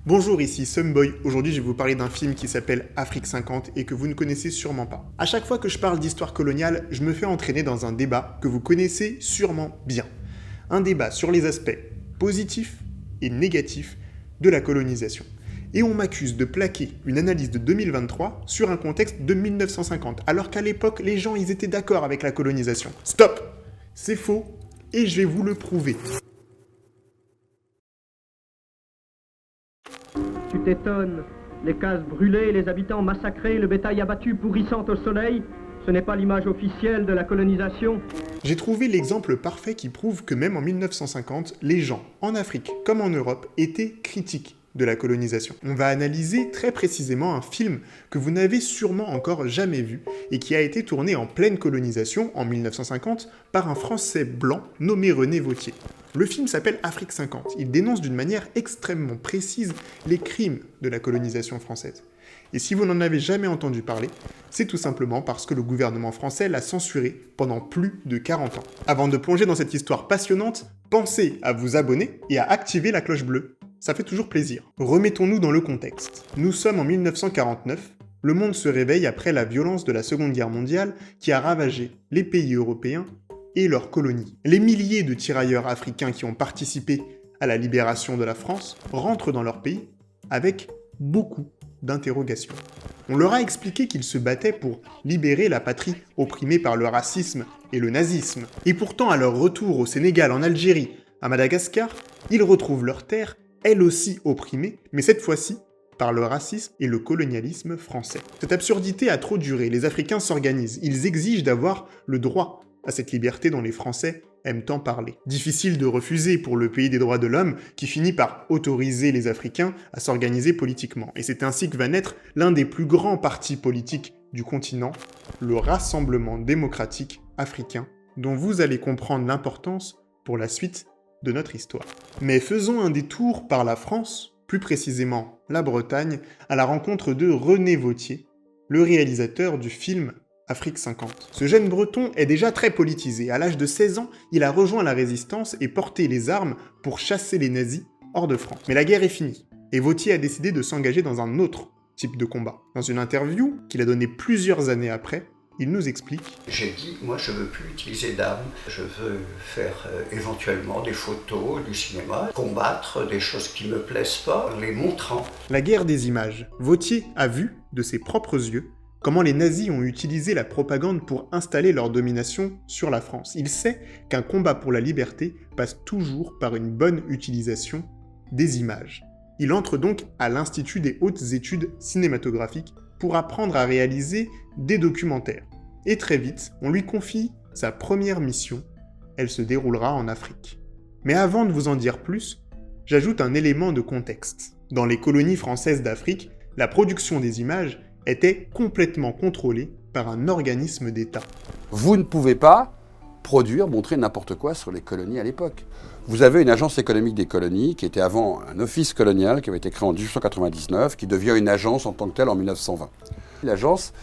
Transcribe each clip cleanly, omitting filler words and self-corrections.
Bonjour, ici Sumboy. Aujourd'hui, je vais vous parler d'un film qui s'appelle Afrique 50 et que vous ne connaissez sûrement pas. À chaque fois que je parle d'histoire coloniale, je me fais entraîner dans un débat que vous connaissez sûrement bien. Un débat sur les aspects positifs et négatifs de la colonisation. Et on m'accuse de plaquer une analyse de 2023 sur un contexte de 1950, alors qu'à l'époque, les gens, ils étaient d'accord avec la colonisation. Stop! C'est faux, et je vais vous le prouver. Tu t'étonnes, les cases brûlées, les habitants massacrés, le bétail abattu pourrissant au soleil, ce n'est pas l'image officielle de la colonisation. J'ai trouvé l'exemple parfait qui prouve que même en 1950, les gens, en Afrique comme en Europe, étaient critiques de la colonisation. On va analyser très précisément un film que vous n'avez sûrement encore jamais vu et qui a été tourné en pleine colonisation en 1950 par un Français blanc nommé René Vauthier. Le film s'appelle Afrique 50. Il dénonce d'une manière extrêmement précise les crimes de la colonisation française. Et si vous n'en avez jamais entendu parler, c'est tout simplement parce que le gouvernement français l'a censuré pendant plus de 40 ans. Avant de plonger dans cette histoire passionnante, pensez à vous abonner et à activer la cloche bleue. Ça fait toujours plaisir. Remettons-nous dans le contexte. Nous sommes en 1949, le monde se réveille après la violence de la Seconde Guerre mondiale qui a ravagé les pays européens et leurs colonies. Les milliers de tirailleurs africains qui ont participé à la libération de la France rentrent dans leur pays avec beaucoup d'interrogations. On leur a expliqué qu'ils se battaient pour libérer la patrie opprimée par le racisme et le nazisme. Et pourtant, à leur retour au Sénégal, en Algérie, à Madagascar, ils retrouvent leur terre, elle aussi opprimée, mais cette fois-ci par le racisme et le colonialisme français. Cette absurdité a trop duré, les Africains s'organisent, ils exigent d'avoir le droit à cette liberté dont les Français aiment tant parler. Difficile de refuser pour le pays des droits de l'homme qui finit par autoriser les Africains à s'organiser politiquement. Et c'est ainsi que va naître l'un des plus grands partis politiques du continent, le Rassemblement démocratique africain, dont vous allez comprendre l'importance pour la suite de notre histoire. Mais faisons un détour par la France, plus précisément la Bretagne, à la rencontre de René Vauthier, le réalisateur du film Afrique 50. Ce jeune breton est déjà très politisé. À l'âge de 16 ans, il a rejoint la résistance et porté les armes pour chasser les nazis hors de France. Mais la guerre est finie, et Vauthier a décidé de s'engager dans un autre type de combat. Dans une interview qu'il a donnée plusieurs années après, il nous explique « J'ai dit, moi je veux plus utiliser d'armes, je veux faire éventuellement des photos, du cinéma, combattre des choses qui me plaisent pas, en les montrant. » La guerre des images. Vauthier a vu, de ses propres yeux, comment les nazis ont utilisé la propagande pour installer leur domination sur la France. Il sait qu'un combat pour la liberté passe toujours par une bonne utilisation des images. Il entre donc à l'Institut des hautes études cinématographiques pour apprendre à réaliser des documentaires. Et très vite, on lui confie sa première mission. Elle se déroulera en Afrique. Mais avant de vous en dire plus, j'ajoute un élément de contexte. Dans les colonies françaises d'Afrique, la production des images était complètement contrôlée par un organisme d'État. Vous ne pouvez pas produire, montrer n'importe quoi sur les colonies à l'époque. Vous avez une agence économique des colonies qui était avant un office colonial qui avait été créé en 1899, qui devient une agence en tant que telle en 1920. L'agence,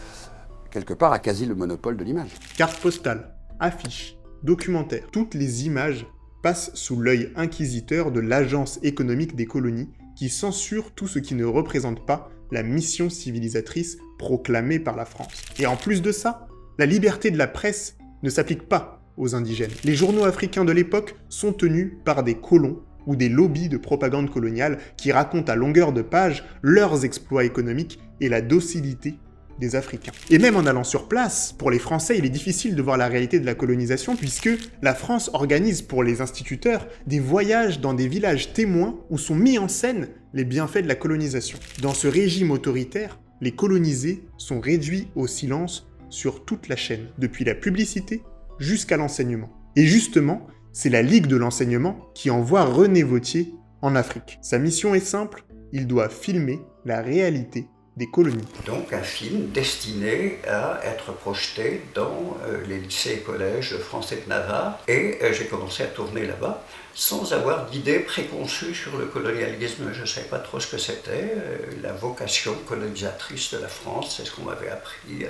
quelque part, a quasi le monopole de l'image. Cartes postales, affiches, documentaires, toutes les images passent sous l'œil inquisiteur de l'agence économique des colonies qui censure tout ce qui ne représente pas la mission civilisatrice proclamée par la France. Et en plus de ça, la liberté de la presse ne s'applique pas aux indigènes. Les journaux africains de l'époque sont tenus par des colons ou des lobbies de propagande coloniale qui racontent à longueur de page leurs exploits économiques et la docilité des Africains. Et même en allant sur place, pour les Français, il est difficile de voir la réalité de la colonisation puisque la France organise pour les instituteurs des voyages dans des villages témoins où sont mis en scène les bienfaits de la colonisation. Dans ce régime autoritaire, les colonisés sont réduits au silence sur toute la chaîne, depuis la publicité jusqu'à l'enseignement. Et justement, c'est la Ligue de l'enseignement qui envoie René Vauthier en Afrique. Sa mission est simple, il doit filmer la réalité des colonies. Donc un film destiné à être projeté dans les lycées et collèges français de Navarre. Et j'ai commencé à tourner là-bas sans avoir d'idée préconçue sur le colonialisme. Je ne savais pas trop ce que c'était. La vocation colonisatrice de la France, c'est ce qu'on m'avait appris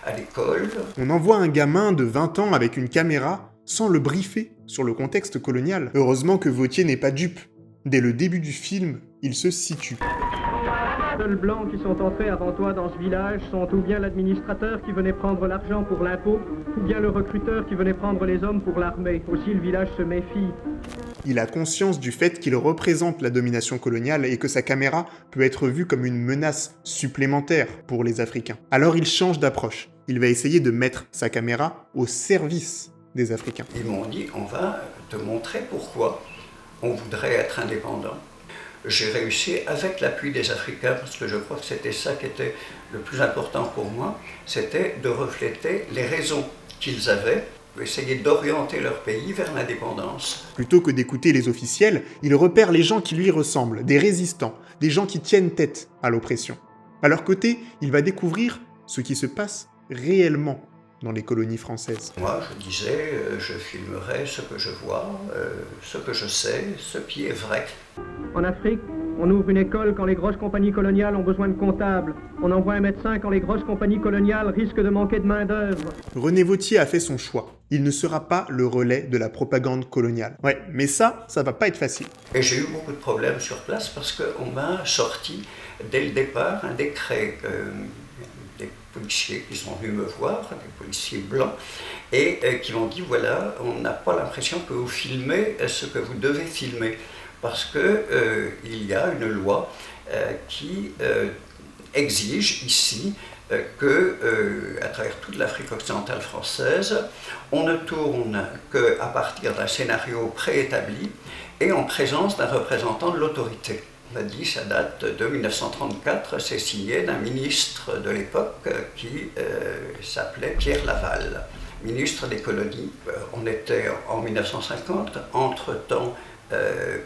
à l'école. On envoie un gamin de 20 ans avec une caméra sans le briefer sur le contexte colonial. Heureusement que Vauthier n'est pas dupe. Dès le début du film, il se situe. seuls blancs qui sont entrés avant toi dans ce village sont ou bien l'administrateur qui venait prendre l'argent pour l'impôt, ou bien le recruteur qui venait prendre les hommes pour l'armée. Aussi le village se méfie. Il a conscience du fait qu'il représente la domination coloniale et que sa caméra peut être vue comme une menace supplémentaire pour les Africains. Alors il change d'approche. Il va essayer de mettre sa caméra au service des Africains. Ils m'ont dit, on va te montrer pourquoi on voudrait être indépendant. J'ai réussi avec l'appui des Africains, parce que je crois que c'était ça qui était le plus important pour moi, c'était de refléter les raisons qu'ils avaient, essayer d'orienter leur pays vers l'indépendance. Plutôt que d'écouter les officiels, il repère les gens qui lui ressemblent, des résistants, des gens qui tiennent tête à l'oppression. À leur côté, il va découvrir ce qui se passe réellement dans les colonies françaises. Moi, je disais, je filmerai ce que je vois, ce que je sais, ce qui est vrai. En Afrique, on ouvre une école quand les grosses compagnies coloniales ont besoin de comptables. On envoie un médecin quand les grosses compagnies coloniales risquent de manquer de main-d'œuvre. René Vauthier a fait son choix. Il ne sera pas le relais de la propagande coloniale. Ouais, mais ça va pas être facile. Et j'ai eu beaucoup de problèmes sur place parce qu'on m'a sorti, dès le départ, un décret des policiers qui sont venus me voir, des policiers blancs, et qui m'ont dit, voilà, on n'a pas l'impression que vous filmez ce que vous devez filmer. Parce qu'il y a une loi qui exige ici qu'à travers toute l'Afrique occidentale française, on ne tourne qu'à partir d'un scénario préétabli et en présence d'un représentant de l'autorité. On a dit, ça date de 1934, c'est signé d'un ministre de l'époque qui s'appelait Pierre Laval, ministre des colonies. On était en 1950, entre-temps,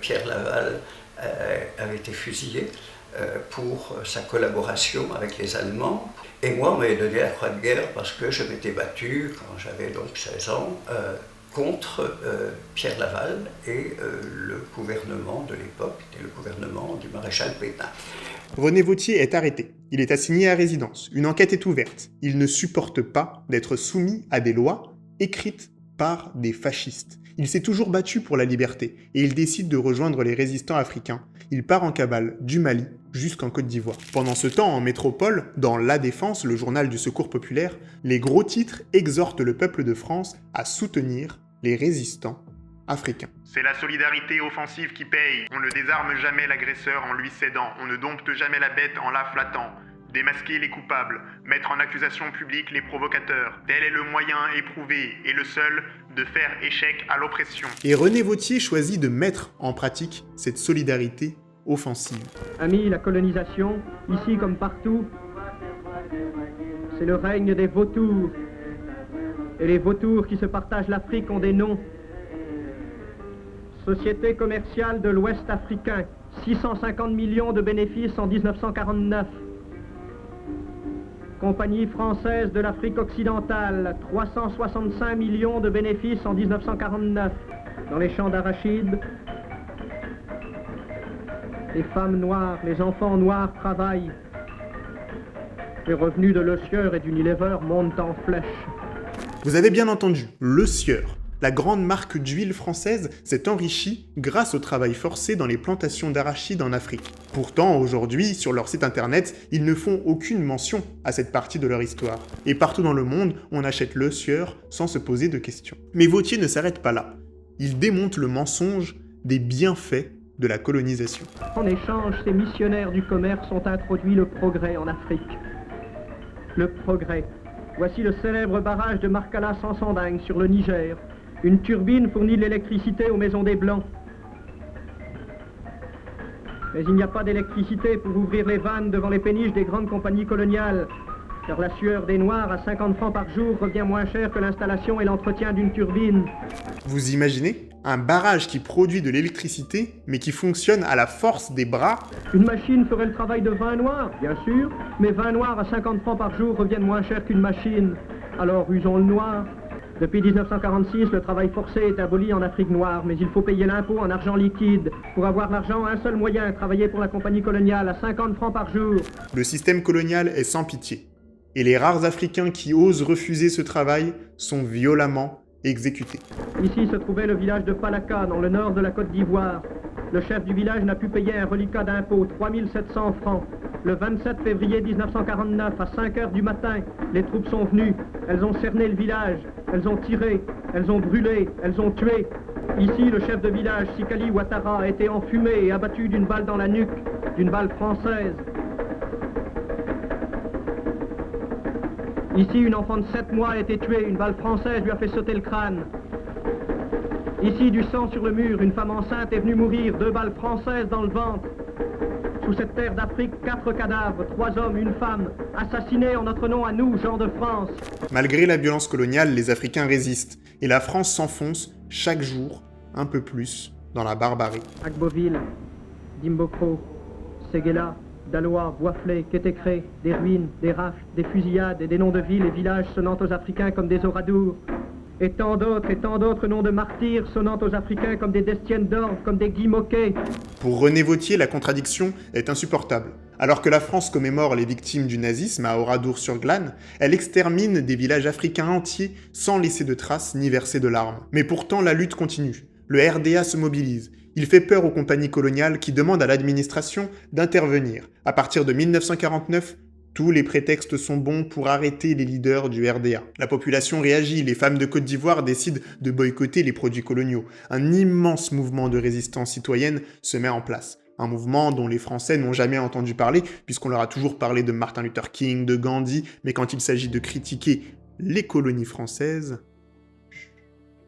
Pierre Laval avait été fusillé pour sa collaboration avec les Allemands. Et moi, on m'avait donné la croix de guerre parce que je m'étais battu, quand j'avais donc 16 ans, contre Pierre Laval et le gouvernement de l'époque, et le gouvernement du maréchal Pétain. René Vauthier est arrêté. Il est assigné à résidence. Une enquête est ouverte. Il ne supporte pas d'être soumis à des lois écrites par des fascistes. Il s'est toujours battu pour la liberté et il décide de rejoindre les résistants africains. Il part en cavale du Mali jusqu'en Côte d'Ivoire. Pendant ce temps, en métropole, dans La Défense, le journal du Secours populaire, les gros titres exhortent le peuple de France à soutenir les résistants africains. C'est la solidarité offensive qui paye. On ne désarme jamais l'agresseur en lui cédant. On ne dompte jamais la bête en la flattant. Démasquer les coupables, mettre en accusation publique les provocateurs, tel est le moyen éprouvé et le seul de faire échec à l'oppression. Et René Vauthier choisit de mettre en pratique cette solidarité offensive. Amis, la colonisation, ici comme partout, c'est le règne des vautours. Et les vautours qui se partagent l'Afrique ont des noms. Société commerciale de l'Ouest africain, 650 millions de bénéfices en 1949. Compagnie française de l'Afrique occidentale, 365 millions de bénéfices en 1949. Dans les champs d'arachides, les femmes noires, les enfants noirs travaillent. Les revenus de Le Sieur et d'Unilever montent en flèche. Vous avez bien entendu, Le Sieur. La grande marque d'huile française s'est enrichie grâce au travail forcé dans les plantations d'arachides en Afrique. Pourtant, aujourd'hui, sur leur site internet, ils ne font aucune mention à cette partie de leur histoire. Et partout dans le monde, on achète Le Sieur sans se poser de questions. Mais Vauthier ne s'arrête pas là. Il démonte le mensonge des bienfaits de la colonisation. En échange, ces missionnaires du commerce ont introduit le progrès en Afrique. Le progrès. Voici le célèbre barrage de Marcala Sansanding sur le Niger. Une turbine fournit de l'électricité aux maisons des Blancs. Mais il n'y a pas d'électricité pour ouvrir les vannes devant les péniches des grandes compagnies coloniales, car la sueur des Noirs à 50 francs par jour revient moins cher que l'installation et l'entretien d'une turbine. Vous imaginez ? Un barrage qui produit de l'électricité, mais qui fonctionne à la force des bras ? Une machine ferait le travail de 20 Noirs, bien sûr, mais 20 Noirs à 50 francs par jour reviennent moins cher qu'une machine. Alors usons le noir. Depuis 1946, le travail forcé est aboli en Afrique noire, mais il faut payer l'impôt en argent liquide. Pour avoir l'argent, un seul moyen, travailler pour la compagnie coloniale à 50 francs par jour. Le système colonial est sans pitié. Et les rares Africains qui osent refuser ce travail sont violemment exécutés. Ici se trouvait le village de Palaka, dans le nord de la Côte d'Ivoire. Le chef du village n'a pu payer un reliquat d'impôt, 3700 francs. Le 27 février 1949, à 5 heures du matin, les troupes sont venues. Elles ont cerné le village, elles ont tiré, elles ont brûlé, elles ont tué. Ici, le chef de village, Sikali Ouattara, a été enfumé et abattu d'une balle dans la nuque, d'une balle française. Ici, une enfant de 7 mois a été tuée, une balle française lui a fait sauter le crâne. Ici, du sang sur le mur, une femme enceinte est venue mourir, 2 balles françaises dans le ventre. Sous cette terre d'Afrique, 4 cadavres, 3 hommes, une femme, assassinés en notre nom à nous, gens de France. Malgré la violence coloniale, les Africains résistent, et la France s'enfonce, chaque jour, un peu plus, dans la barbarie. Agboville, Dimbokro, Séguéla, Daloa, Boisflé, Kétékré, des ruines, des rafles, des fusillades et des noms de villes et villages sonnant aux Africains comme des oradours. Et tant d'autres noms de martyrs sonnant aux Africains comme des Destiennes d'Orbe, comme des Guy Moquet. Pour René Vauthier, la contradiction est insupportable. Alors que la France commémore les victimes du nazisme à Oradour-sur-Glane, elle extermine des villages africains entiers sans laisser de traces ni verser de larmes. Mais pourtant, la lutte continue. Le RDA se mobilise. Il fait peur aux compagnies coloniales qui demandent à l'administration d'intervenir. À partir de 1949, tous les prétextes sont bons pour arrêter les leaders du RDA. La population réagit, les femmes de Côte d'Ivoire décident de boycotter les produits coloniaux. Un immense mouvement de résistance citoyenne se met en place. Un mouvement dont les Français n'ont jamais entendu parler, puisqu'on leur a toujours parlé de Martin Luther King, de Gandhi, mais quand il s'agit de critiquer les colonies françaises...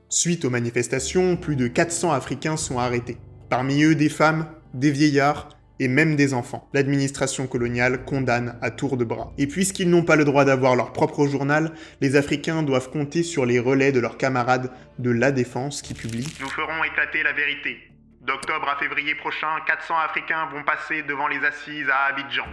Suite aux manifestations, plus de 400 Africains sont arrêtés. Parmi eux, des femmes, des vieillards et même des enfants. L'administration coloniale condamne à tour de bras. Et puisqu'ils n'ont pas le droit d'avoir leur propre journal, les Africains doivent compter sur les relais de leurs camarades de La Défense qui publient « Nous ferons éclater la vérité. D'octobre à février prochain, 400 Africains vont passer devant les assises à Abidjan.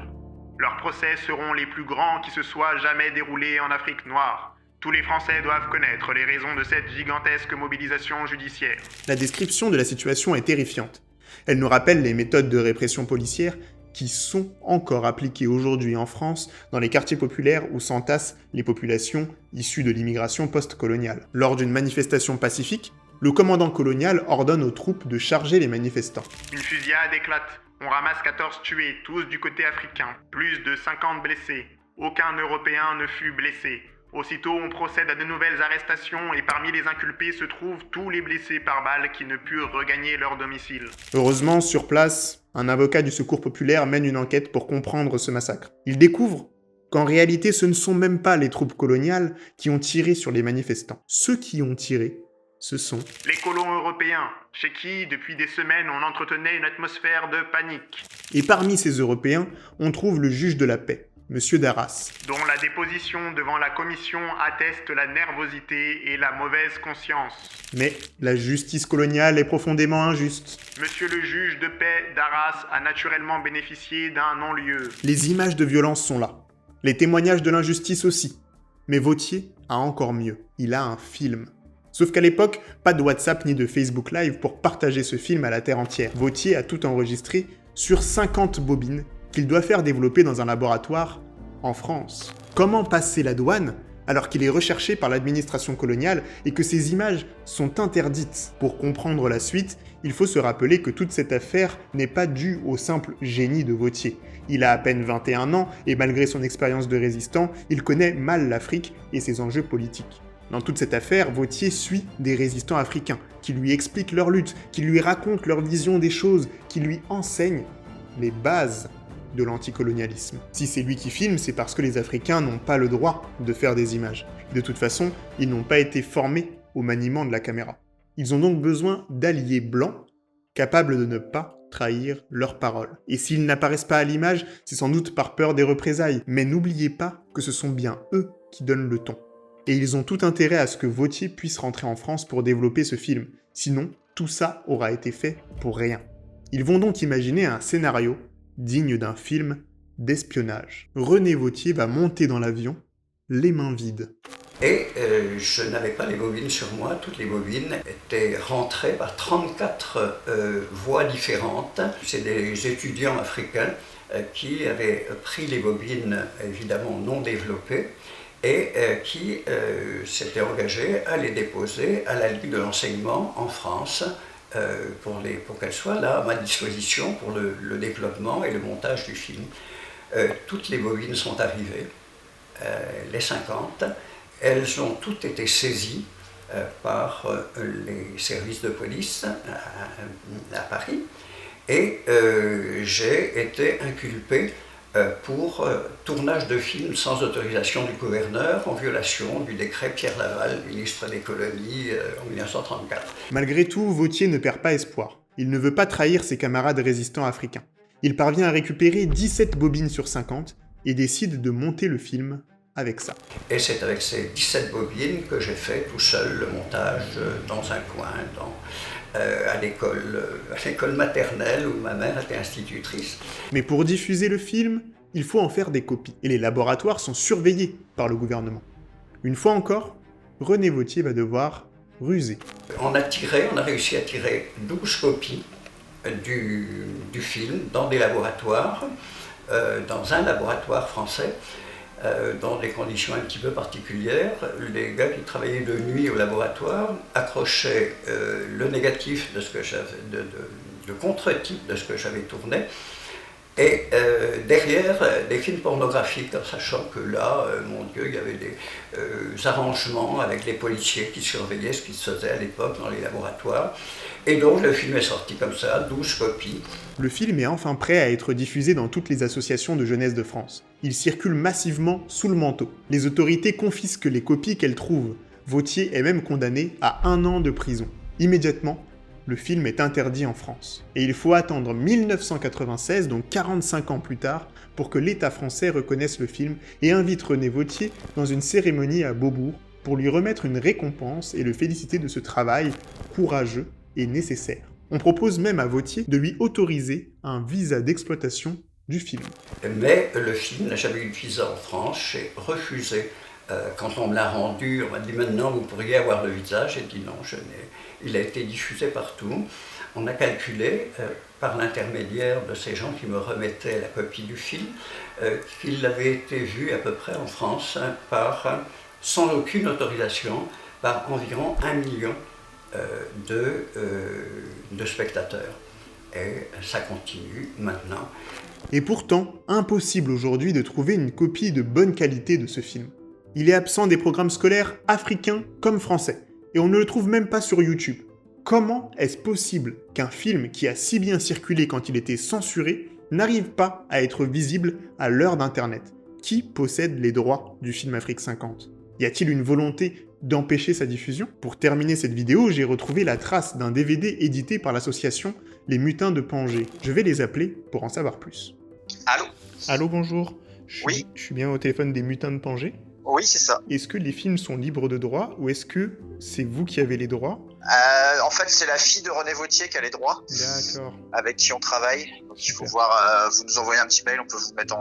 Leurs procès seront les plus grands qui se soient jamais déroulés en Afrique noire. Tous les Français doivent connaître les raisons de cette gigantesque mobilisation judiciaire. » La description de la situation est terrifiante. Elle nous rappelle les méthodes de répression policière qui sont encore appliquées aujourd'hui en France dans les quartiers populaires où s'entassent les populations issues de l'immigration post-coloniale. Lors d'une manifestation pacifique, le commandant colonial ordonne aux troupes de charger les manifestants. Une fusillade éclate. On ramasse 14 tués, tous du côté africain. Plus de 50 blessés. Aucun Européen ne fut blessé. Aussitôt, on procède à de nouvelles arrestations et parmi les inculpés se trouvent tous les blessés par balle qui ne purent regagner leur domicile. Heureusement, sur place, un avocat du Secours populaire mène une enquête pour comprendre ce massacre. Il découvre qu'en réalité, ce ne sont même pas les troupes coloniales qui ont tiré sur les manifestants. Ceux qui ont tiré, ce sont les colons européens, chez qui, depuis des semaines, on entretenait une atmosphère de panique. Et parmi ces Européens, on trouve le juge de la paix, Monsieur Darras, dont la déposition devant la commission atteste la nervosité et la mauvaise conscience. Mais la justice coloniale est profondément injuste. Monsieur le juge de paix Darras a naturellement bénéficié d'un non-lieu. Les images de violence sont là. Les témoignages de l'injustice aussi. Mais Vauthier a encore mieux. Il a un film. Sauf qu'à l'époque, pas de WhatsApp ni de Facebook Live pour partager ce film à la terre entière. Vauthier a tout enregistré sur 50 bobines qu'il doit faire développer dans un laboratoire en France. Comment passer la douane alors qu'il est recherché par l'administration coloniale et que ces images sont interdites? Pour comprendre la suite, il faut se rappeler que toute cette affaire n'est pas due au simple génie de Vauthier. Il a à peine 21 ans et malgré son expérience de résistant, il connaît mal l'Afrique et ses enjeux politiques. Dans toute cette affaire, Vauthier suit des résistants africains qui lui expliquent leur lutte, qui lui racontent leur vision des choses, qui lui enseignent les bases de l'anticolonialisme. Si c'est lui qui filme, c'est parce que les Africains n'ont pas le droit de faire des images. De toute façon, ils n'ont pas été formés au maniement de la caméra. Ils ont donc besoin d'alliés blancs, capables de ne pas trahir leurs paroles. Et s'ils n'apparaissent pas à l'image, c'est sans doute par peur des représailles. Mais n'oubliez pas que ce sont bien eux qui donnent le ton. Et ils ont tout intérêt à ce que Vauthier puisse rentrer en France pour développer ce film. Sinon, tout ça aura été fait pour rien. Ils vont donc imaginer un scénario digne d'un film d'espionnage. René Vauthier va monter dans l'avion, les mains vides. Et je n'avais pas les bobines sur moi, toutes les bobines étaient rentrées par 34 voies différentes. C'est des étudiants africains qui avaient pris les bobines évidemment non développées et qui s'étaient engagés à les déposer à la Ligue de l'enseignement en France pour qu'elle soit là à ma disposition pour le développement et le montage du film. Toutes les bobines sont arrivées, les 50. Elles ont toutes été saisies par les services de police à Paris. Et j'ai été inculpé pour tournage de film sans autorisation du gouverneur, en violation du décret Pierre Laval, ministre des colonies, en 1934. Malgré tout, Vauthier ne perd pas espoir. Il ne veut pas trahir ses camarades résistants africains. Il parvient à récupérer 17 bobines sur 50 et décide de monter le film avec ça. Et c'est avec ces 17 bobines que j'ai fait tout seul le montage dans un coin, à l'école maternelle où ma mère était institutrice. Mais pour diffuser le film, il faut en faire des copies. Et les laboratoires sont surveillés par le gouvernement. Une fois encore, René Vauthier va devoir ruser. On a réussi à tirer 12 copies du film dans des laboratoires, dans un laboratoire français, dans des conditions un petit peu particulières. Les gars qui travaillaient de nuit au laboratoire accrochaient le négatif de ce que j'avais, le contre-type de ce que j'avais tourné, et derrière des films pornographiques, en sachant que là, mon Dieu, il y avait des arrangements avec les policiers qui surveillaient ce qui se faisait à l'époque dans les laboratoires. Et donc le film est sorti comme ça, 12 copies. Le film est enfin prêt à être diffusé dans toutes les associations de jeunesse de France. Il circule massivement sous le manteau. Les autorités confisquent les copies qu'elles trouvent. Vauthier est même condamné à 1 an de prison. Immédiatement, le film est interdit en France. Et il faut attendre 1996, donc 45 ans plus tard, pour que l'État français reconnaisse le film et invite René Vauthier dans une cérémonie à Beaubourg pour lui remettre une récompense et le féliciter de ce travail courageux et nécessaire. On propose même à Vauthier de lui autoriser un visa d'exploitation du film. Mais le film n'a jamais eu de visa en France, j'ai refusé. Quand on me l'a rendu, on m'a dit maintenant vous pourriez avoir le visa, j'ai dit non, il a été diffusé partout. On a calculé, par l'intermédiaire de ces gens qui me remettaient la copie du film, qu'il avait été vu à peu près en France sans aucune autorisation, par environ 1 million de spectateurs. Et ça continue maintenant. Et pourtant, impossible aujourd'hui de trouver une copie de bonne qualité de ce film. Il est absent des programmes scolaires africains comme français, et on ne le trouve même pas sur YouTube. Comment est-ce possible qu'un film qui a si bien circulé quand il était censuré n'arrive pas à être visible à l'heure d'Internet? Qui possède les droits du film Afrique 50? Y a-t-il une volonté d'empêcher sa diffusion? Pour terminer cette vidéo, j'ai retrouvé la trace d'un DVD édité par l'association Les Mutins de Pangée. Je vais les appeler pour en savoir plus. Allô? Allô, bonjour. Oui. Je suis bien au téléphone des Mutins de Pangée. Oui, c'est ça. Est-ce que les films sont libres de droit ou est-ce que c'est vous qui avez les droits? En fait, c'est la fille de René Vauthier qui a les droits. D'accord. Avec qui on travaille. Donc, il faut voir, vous nous envoyez un petit mail, on peut vous mettre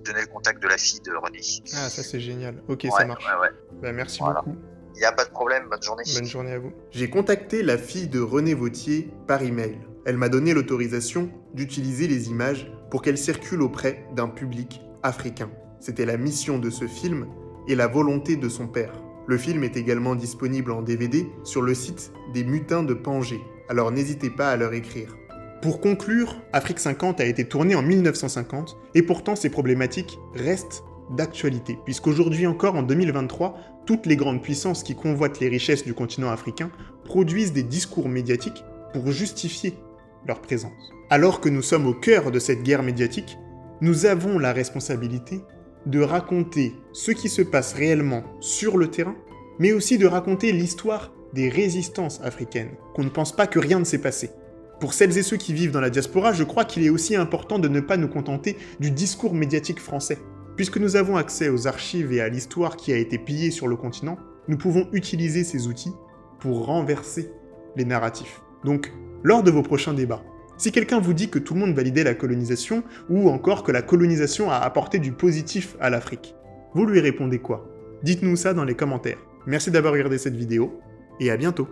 donner le contact de la fille de René. Ah, ça c'est génial. Ok, ouais, ça marche. Ouais. Bah, merci Voilà. beaucoup. Il n'y a pas de problème, bonne journée. Bonne journée à vous. J'ai contacté la fille de René Vauthier par email. Elle m'a donné l'autorisation d'utiliser les images pour qu'elles circulent auprès d'un public africain. C'était la mission de ce film et la volonté de son père. Le film est également disponible en DVD sur le site des Mutins de Pangée, alors n'hésitez pas à leur écrire. Pour conclure, Afrique 50 a été tourné en 1950 et pourtant ces problématiques restent d'actualité, puisqu'aujourd'hui encore, en 2023, toutes les grandes puissances qui convoitent les richesses du continent africain produisent des discours médiatiques pour justifier leur présence. Alors que nous sommes au cœur de cette guerre médiatique, nous avons la responsabilité de raconter ce qui se passe réellement sur le terrain, mais aussi de raconter l'histoire des résistances africaines, qu'on ne pense pas que rien ne s'est passé. Pour celles et ceux qui vivent dans la diaspora, je crois qu'il est aussi important de ne pas nous contenter du discours médiatique français. Puisque nous avons accès aux archives et à l'histoire qui a été pillée sur le continent, nous pouvons utiliser ces outils pour renverser les narratifs. Donc, lors de vos prochains débats, si quelqu'un vous dit que tout le monde validait la colonisation, ou encore que la colonisation a apporté du positif à l'Afrique, vous lui répondez quoi? Dites-nous ça dans les commentaires. Merci d'avoir regardé cette vidéo, et à bientôt.